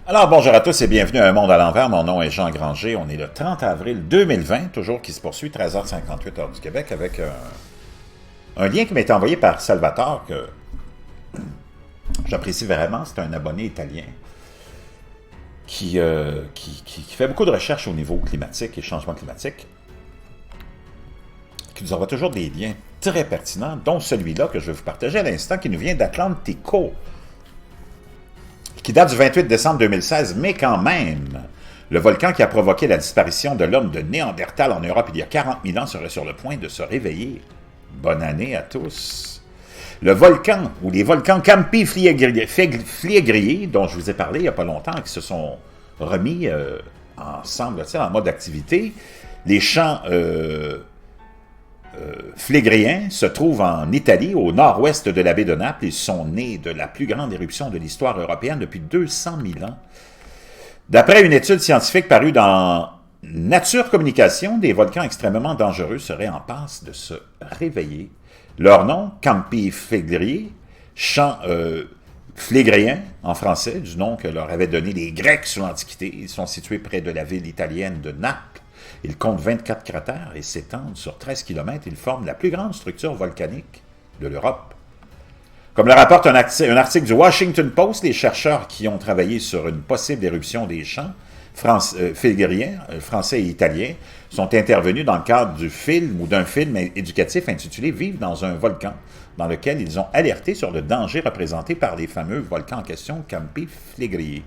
Alors, bonjour à tous et bienvenue à Un Monde à l'envers. Mon nom est Jean Granger. On est le 30 avril 2020, toujours qui se poursuit, 13h58 heure du Québec, avec un lien qui m'a été envoyé par Salvatore, que j'apprécie vraiment. C'est un abonné italien qui fait beaucoup de recherches au niveau climatique et changement climatique, qui nous envoie toujours des liens très pertinents, dont celui-là que je vais vous partager à l'instant, qui nous vient d'Atlantico, qui date du 28 décembre 2016, mais quand même, le volcan qui a provoqué la disparition de l'homme de Néandertal en Europe il y a 40 000 ans serait sur le point de se réveiller. Bonne année à tous. Le volcan, ou les volcans Campi Flegrei, dont je vous ai parlé il n'y a pas longtemps, qui se sont remis ensemble en mode activité, les champs Flegréens se trouvent en Italie, au nord-ouest de la baie de Naples. Ils sont nés de la plus grande éruption de l'histoire européenne depuis 200 000 ans. D'après une étude scientifique parue dans Nature Communication, des volcans extrêmement dangereux seraient en passe de se réveiller. Leur nom, Campi Flegrei, champs Flégréens en français, du nom que leur avaient donné les Grecs sous l'Antiquité. Ils sont situés près de la ville italienne de Naples. Ils comptent 24 cratères et s'étendent sur 13 km. Ils forment la plus grande structure volcanique de l'Europe. Comme le rapporte un article du Washington Post, les chercheurs qui ont travaillé sur une possible éruption des champs flegrériens, français et italiens, sont intervenus dans le cadre du film ou d'un film éducatif intitulé « Vivre dans un volcan », dans lequel ils ont alerté sur le danger représenté par les fameux volcans en question, Campi Flegrei.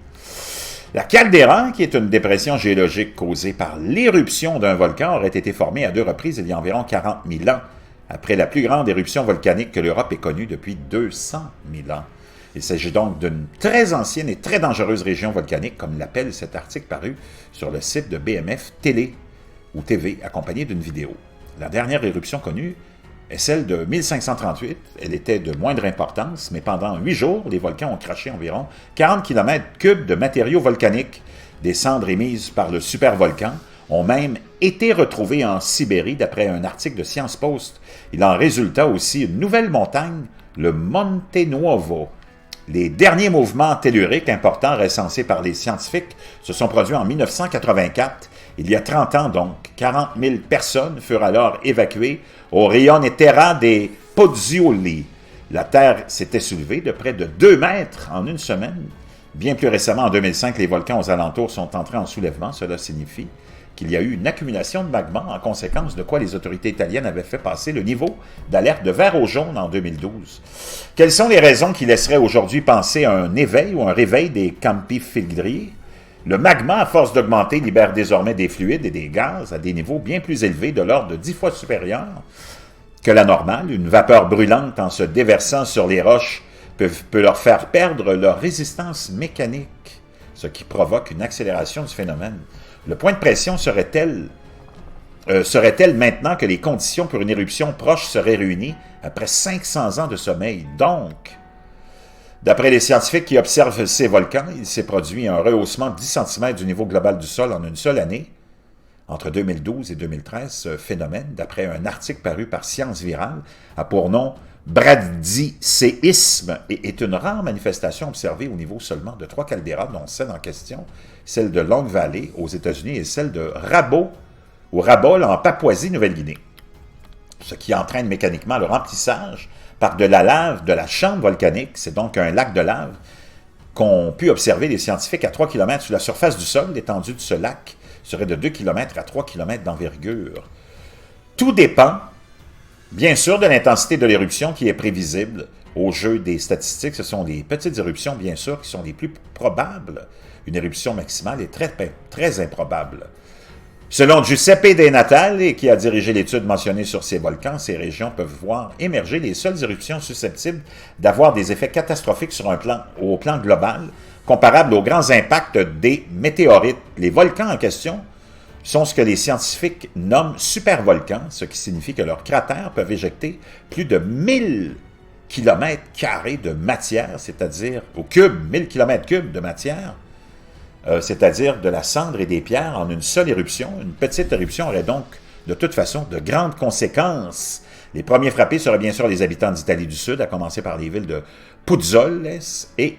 La caldeira, qui est une dépression géologique causée par l'éruption d'un volcan, aurait été formée à 2 reprises il y a environ 40 000 ans, après la plus grande éruption volcanique que l'Europe ait connue depuis 200 000 ans. Il s'agit donc d'une très ancienne et très dangereuse région volcanique, comme l'appelle cet article paru sur le site de BMF Télé ou TV, accompagné d'une vidéo. La dernière éruption connue est celle de 1538. Elle était de moindre importance, mais pendant 8 jours, les volcans ont craché environ 40 km3 de matériaux volcaniques. Des cendres émises par le supervolcan ont même été retrouvées en Sibérie, d'après un article de Science Post. Il en résulta aussi une nouvelle montagne, le Monte Nuovo. Les derniers mouvements telluriques importants recensés par les scientifiques se sont produits en 1984. Il y a 30 ans donc, 40 000 personnes furent alors évacuées au Rione Terra dei Pozzuoli. La Terre s'était soulevée de près de 2 mètres en une semaine. Bien plus récemment, en 2005, les volcans aux alentours sont entrés en soulèvement. Cela signifie qu'il y a eu une accumulation de magma, en conséquence de quoi les autorités italiennes avaient fait passer le niveau d'alerte de vert au jaune en 2012. Quelles sont les raisons qui laisseraient aujourd'hui penser à un éveil ou un réveil des Campi Flegrei? Le magma, à force d'augmenter, libère désormais des fluides et des gaz à des niveaux bien plus élevés, de l'ordre de 10 fois supérieurs que la normale. Une vapeur brûlante, en se déversant sur les roches, peut leur faire perdre leur résistance mécanique, ce qui provoque une accélération du phénomène. Le point de pression serait-elle maintenant que les conditions pour une éruption proche seraient réunies après 500 ans de sommeil? Donc, d'après les scientifiques qui observent ces volcans, il s'est produit un rehaussement de 10 cm du niveau global du sol en une seule année, entre 2012 et 2013. Ce phénomène, d'après un article paru par Sciences Virales, a pour nom bradicéisme et est une rare manifestation observée au niveau seulement de 3 caldeiras, dont celle en question, celle de Long Valley aux États-Unis et celle de Rabaul en Papouasie-Nouvelle-Guinée, ce qui entraîne mécaniquement le remplissage par de la lave de la chambre volcanique. C'est donc un lac de lave qu'ont pu observer les scientifiques à 3 km sous la surface du sol. L'étendue de ce lac serait de 2 km à 3 km d'envergure. Tout dépend, bien sûr, de l'intensité de l'éruption qui est prévisible. Au jeu des statistiques, ce sont les petites éruptions, bien sûr, qui sont les plus probables. Une éruption maximale est très, très improbable. Selon Giuseppe De Natale, qui a dirigé l'étude mentionnée sur ces volcans, ces régions peuvent voir émerger les seules éruptions susceptibles d'avoir des effets catastrophiques au plan global, comparables aux grands impacts des météorites. Les volcans en question sont ce que les scientifiques nomment supervolcans, ce qui signifie que leurs cratères peuvent éjecter plus de 1000 km² de matière, c'est-à-dire au cube, 1000 km³ de matière, c'est-à-dire de la cendre et des pierres en une seule éruption. Une petite éruption aurait donc de toute façon de grandes conséquences. Les premiers frappés seraient bien sûr les habitants d'Italie du Sud, à commencer par les villes de Puzzoles et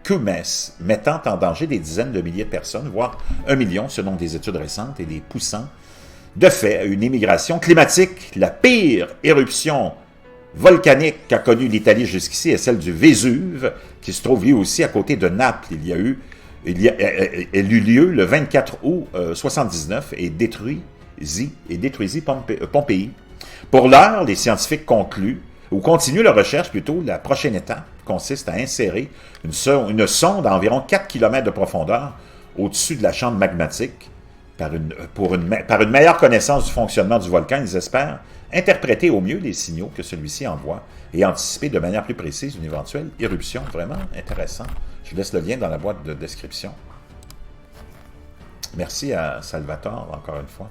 Cumes, mettant en danger des dizaines de milliers de personnes, voire 1 million selon des études récentes, et les poussant de fait à une émigration climatique. La pire éruption volcanique qu'a connue l'Italie jusqu'ici est celle du Vésuve, qui se trouve lui aussi à côté de Naples. Elle eut lieu le 24 août 79 et détruisit Pompéi. Pour l'heure, les scientifiques continuent leur recherche plutôt. La prochaine étape consiste à insérer une sonde à environ 4 km de profondeur au-dessus de la chambre magmatique. Par une meilleure connaissance du fonctionnement du volcan, ils espèrent interpréter au mieux les signaux que celui-ci envoie et anticiper de manière plus précise une éventuelle éruption. Vraiment intéressant. Je vous laisse le lien dans la boîte de description. Merci à Salvatore, encore une fois.